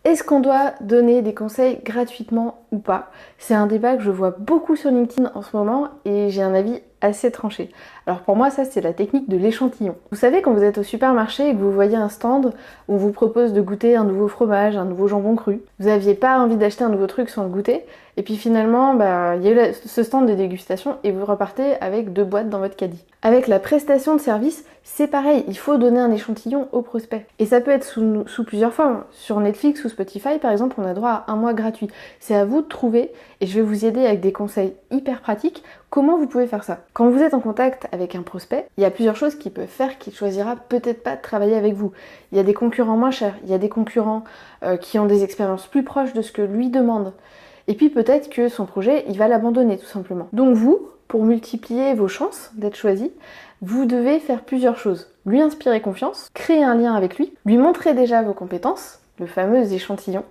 Est-ce qu'on doit donner des conseils gratuitement ou pas? C'est un débat que je vois beaucoup sur LinkedIn en ce moment et j'ai un avis assez tranché. Alors pour moi, ça c'est la technique de l'échantillon. Vous savez, quand vous êtes au supermarché et que vous voyez un stand où on vous propose de goûter un nouveau fromage, un nouveau jambon cru, vous n'aviez pas envie d'acheter un nouveau truc sans le goûter, et puis finalement, il y a eu ce stand de dégustation et vous repartez avec 2 boîtes dans votre caddie. Avec la prestation de service, c'est pareil, il faut donner un échantillon au prospect. Et ça peut être sous plusieurs formes. Sur Netflix ou Spotify, par exemple, on a droit à un mois gratuit. C'est à vous de trouver, et je vais vous aider avec des conseils hyper pratiques, comment vous pouvez faire ça. Quand vous êtes en contact avec un prospect, il y a plusieurs choses qui peuvent faire qu'il choisira peut-être pas de travailler avec vous. Il y a des concurrents moins chers, il y a des concurrents qui ont des expériences plus proches de ce que lui demande. Et puis peut-être que son projet, il va l'abandonner tout simplement. Donc vous, pour multiplier vos chances d'être choisi, vous devez faire plusieurs choses. Lui inspirer confiance, créer un lien avec lui montrer déjà vos compétences, le fameux échantillon,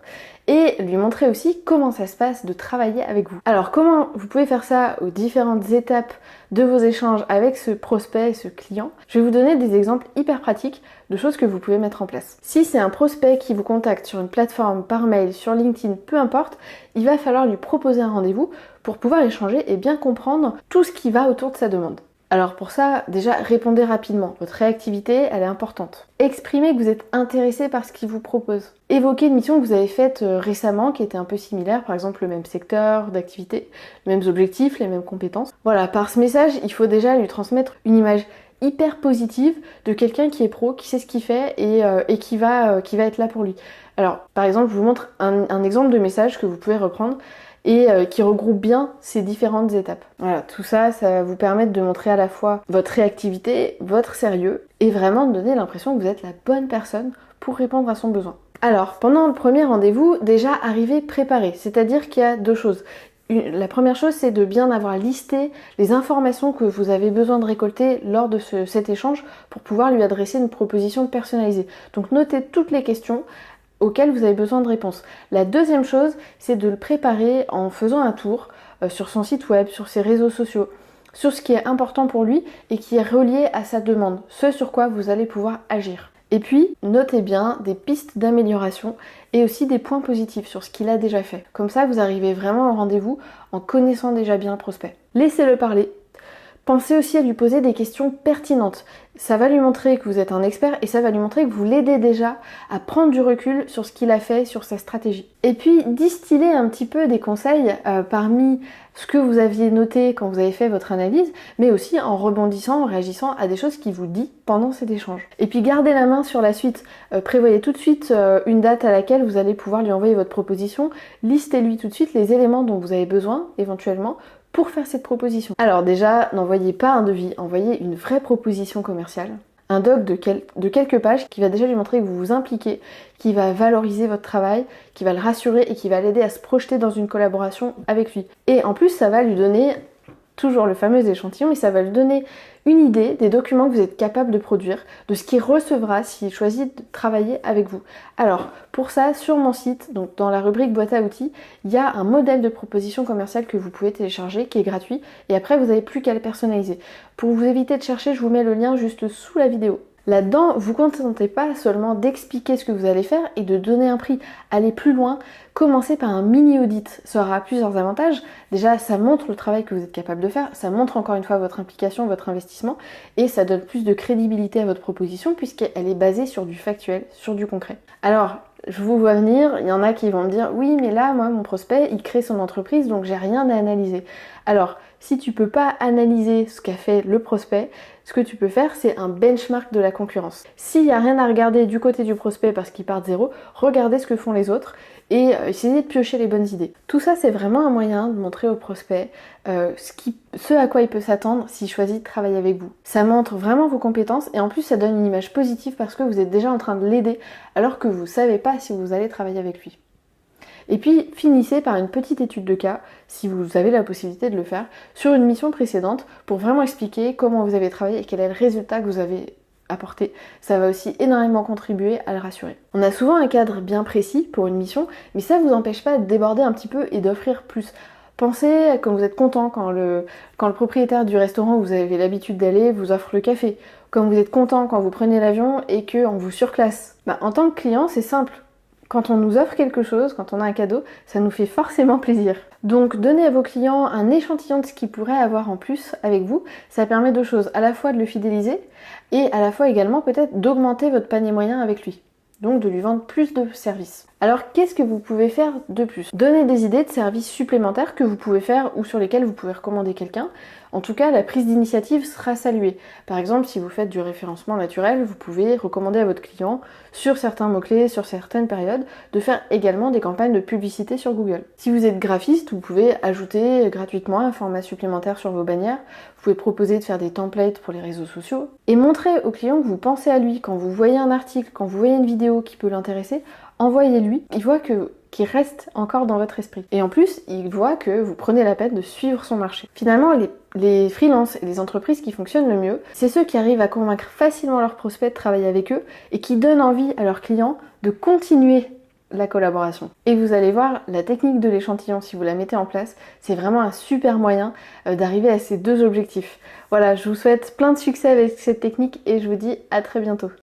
et lui montrer aussi comment ça se passe de travailler avec vous. Alors comment vous pouvez faire ça aux différentes étapes de vos échanges avec ce prospect, ce client? Je vais vous donner des exemples hyper pratiques de choses que vous pouvez mettre en place. Si c'est un prospect qui vous contacte sur une plateforme, par mail, sur LinkedIn, peu importe, il va falloir lui proposer un rendez-vous pour pouvoir échanger et bien comprendre tout ce qui va autour de sa demande. Alors pour ça, déjà, répondez rapidement. Votre réactivité, elle est importante. Exprimez que vous êtes intéressé par ce qu'il vous propose. Évoquez une mission que vous avez faite récemment qui était un peu similaire, par exemple le même secteur d'activité, les mêmes objectifs, les mêmes compétences. Voilà, par ce message, il faut déjà lui transmettre une image hyper positive de quelqu'un qui est pro, qui sait ce qu'il fait et qui va être là pour lui. Alors, par exemple, je vous montre un exemple de message que vous pouvez reprendre et qui regroupe bien ces différentes étapes. Voilà, tout ça, ça va vous permettre de montrer à la fois votre réactivité, votre sérieux, et vraiment de donner l'impression que vous êtes la bonne personne pour répondre à son besoin. Alors, pendant le premier rendez-vous, déjà arrivez préparé, c'est-à-dire qu'il y a 2 choses. La première chose, c'est de bien avoir listé les informations que vous avez besoin de récolter lors de cet échange pour pouvoir lui adresser une proposition personnalisée. Donc notez toutes les questions auxquelles vous avez besoin de réponses. La deuxième chose, c'est de le préparer en faisant un tour sur son site web, sur ses réseaux sociaux, sur ce qui est important pour lui et qui est relié à sa demande, ce sur quoi vous allez pouvoir agir. Et puis, notez bien des pistes d'amélioration et aussi des points positifs sur ce qu'il a déjà fait. Comme ça, vous arrivez vraiment au rendez-vous en connaissant déjà bien le prospect. Laissez-le parler. Pensez aussi à lui poser des questions pertinentes. Ça va lui montrer que vous êtes un expert et ça va lui montrer que vous l'aidez déjà à prendre du recul sur ce qu'il a fait, sur sa stratégie. Et puis, distiller un petit peu des conseils parmi ce que vous aviez noté quand vous avez fait votre analyse, mais aussi en rebondissant, en réagissant à des choses qu'il vous dit pendant cet échange. Et puis, gardez la main sur la suite. Prévoyez tout de suite une date à laquelle vous allez pouvoir lui envoyer votre proposition. Listez-lui tout de suite les éléments dont vous avez besoin, éventuellement, pour faire cette proposition. Alors déjà, n'envoyez pas un devis, envoyez une vraie proposition commerciale. Un doc de quelques pages qui va déjà lui montrer que vous vous impliquez, qui va valoriser votre travail, qui va le rassurer et qui va l'aider à se projeter dans une collaboration avec lui. Et en plus, ça va lui donner toujours le fameux échantillon, mais ça va lui donner une idée des documents que vous êtes capable de produire, de ce qu'il recevra s'il choisit de travailler avec vous. Alors, pour ça, sur mon site, donc dans la rubrique boîte à outils, il y a un modèle de proposition commerciale que vous pouvez télécharger, qui est gratuit, et après vous n'avez plus qu'à le personnaliser. Pour vous éviter de chercher, je vous mets le lien juste sous la vidéo. Là-dedans, vous ne vous contentez pas seulement d'expliquer ce que vous allez faire et de donner un prix. Allez plus loin, commencez par un mini-audit. Ça aura plusieurs avantages. Déjà, ça montre le travail que vous êtes capable de faire, ça montre encore une fois votre implication, votre investissement, et ça donne plus de crédibilité à votre proposition puisqu'elle est basée sur du factuel, sur du concret. Alors, je vous vois venir, il y en a qui vont me dire « Oui, mais là, moi, mon prospect, il crée son entreprise, donc j'ai rien à analyser. » Alors, si tu peux pas analyser ce qu'a fait le prospect, ce que tu peux faire, c'est un benchmark de la concurrence. S'il n'y a rien à regarder du côté du prospect parce qu'il part de zéro, regardez ce que font les autres et essayez de piocher les bonnes idées. Tout ça, c'est vraiment un moyen de montrer au prospect ce à quoi il peut s'attendre s'il choisit de travailler avec vous. Ça montre vraiment vos compétences et en plus, ça donne une image positive parce que vous êtes déjà en train de l'aider alors que vous ne savez pas si vous allez travailler avec lui. Et puis finissez par une petite étude de cas, si vous avez la possibilité de le faire, sur une mission précédente pour vraiment expliquer comment vous avez travaillé et quel est le résultat que vous avez apporté. Ça va aussi énormément contribuer à le rassurer. On a souvent un cadre bien précis pour une mission, mais ça ne vous empêche pas de déborder un petit peu et d'offrir plus. Pensez quand vous êtes content, quand le propriétaire du restaurant où vous avez l'habitude d'aller vous offre le café. Quand vous êtes content quand vous prenez l'avion et qu'on vous surclasse. En tant que client, c'est simple. Quand on nous offre quelque chose, quand on a un cadeau, ça nous fait forcément plaisir. Donc donnez à vos clients un échantillon de ce qu'ils pourraient avoir en plus avec vous, ça permet deux choses, à la fois de le fidéliser et à la fois également peut-être d'augmenter votre panier moyen avec lui. Donc de lui vendre plus de services. Alors qu'est-ce que vous pouvez faire de plus? Donnez des idées de services supplémentaires que vous pouvez faire ou sur lesquels vous pouvez recommander quelqu'un. En tout cas, la prise d'initiative sera saluée. Par exemple, si vous faites du référencement naturel, vous pouvez recommander à votre client, sur certains mots-clés, sur certaines périodes, de faire également des campagnes de publicité sur Google. Si vous êtes graphiste, vous pouvez ajouter gratuitement un format supplémentaire sur vos bannières. Vous pouvez proposer de faire des templates pour les réseaux sociaux et montrer au client que vous pensez à lui. Quand vous voyez un article, quand vous voyez une vidéo qui peut l'intéresser, envoyez-lui. Il voit qu'il reste encore dans votre esprit. Et en plus, il voit que vous prenez la peine de suivre son marché. Finalement, les freelances et les entreprises qui fonctionnent le mieux, c'est ceux qui arrivent à convaincre facilement leurs prospects de travailler avec eux et qui donnent envie à leurs clients de continuer la collaboration. Et vous allez voir, la technique de l'échantillon, si vous la mettez en place, c'est vraiment un super moyen d'arriver à ces deux objectifs. Voilà, je vous souhaite plein de succès avec cette technique et je vous dis à très bientôt.